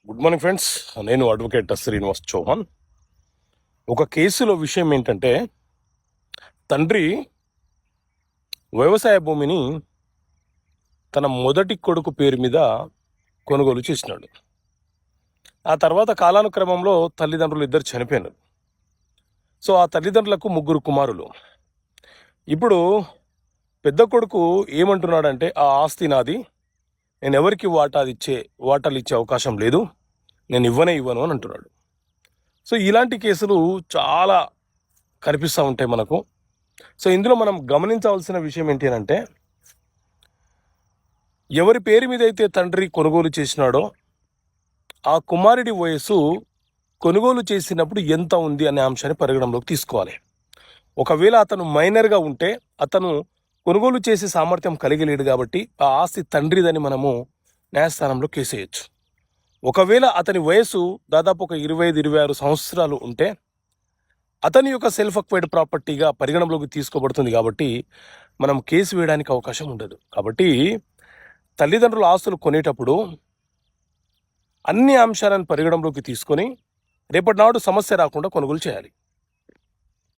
Good morning friends. నేను advocate Srinivas Chauhan. ఒక కేసులో విషయం ఏంటంటే, తండ్రి వ్యవసాయ భూమిని తన మొదటి కొడుకు పేరు మీద కొనుగోలు చేసినాడు. ఆ తర్వాత కాలానుక్రమంలో తల్లిదండ్రులు ఇద్దరు చనిపోయినారు. సో ఆ తల్లిదండ్రులకు ముగ్గురు కుమారులు. ఇప్పుడు పెద్ద కొడుకు ఏమంటున్నాడంటే, ఆ ఆస్తి నాది, నేను ఎవరికి వాటాలు ఇచ్చే అవకాశం లేదు, నేను ఇవ్వను అని అంటున్నాడు. సో ఇలాంటి కేసులు చాలా కనిపిస్తూ ఉంటాయి మనకు. సో ఇందులో మనం గమనించవలసిన విషయం ఏంటి అంటే, ఎవరి పేరు మీద అయితే తండ్రి కొనుగోలు చేసినాడో ఆ కుమారుడి వయస్సు కొనుగోలు చేసినప్పుడు ఎంత ఉంది అనే అంశాన్ని పరిగణనలోకి తీసుకోవాలి. ఒకవేళ అతను మైనర్గా ఉంటే అతను కొనుగోలు చేసే సామర్థ్యం కలిగి లేడు కాబట్టి ఆ ఆస్తి తండ్రిదని మనము న్యాయస్థానంలో కేసు వేయచ్చు. ఒకవేళ అతని వయసు దాదాపు ఒక 25-26 సంవత్సరాలు ఉంటే అతని యొక్క సెల్ఫ్ అక్వైర్డ్ ప్రాపర్టీగా పరిగణనలోకి తీసుకోబడుతుంది కాబట్టి మనం కేసు వేయడానికి అవకాశం ఉండదు. కాబట్టి తల్లిదండ్రుల ఆస్తులు కొనేటప్పుడు అన్ని అంశాలను పరిగణనలోకి తీసుకొని రేపటి నాడు సమస్య రాకుండా కొనుగోలు చేయాలి.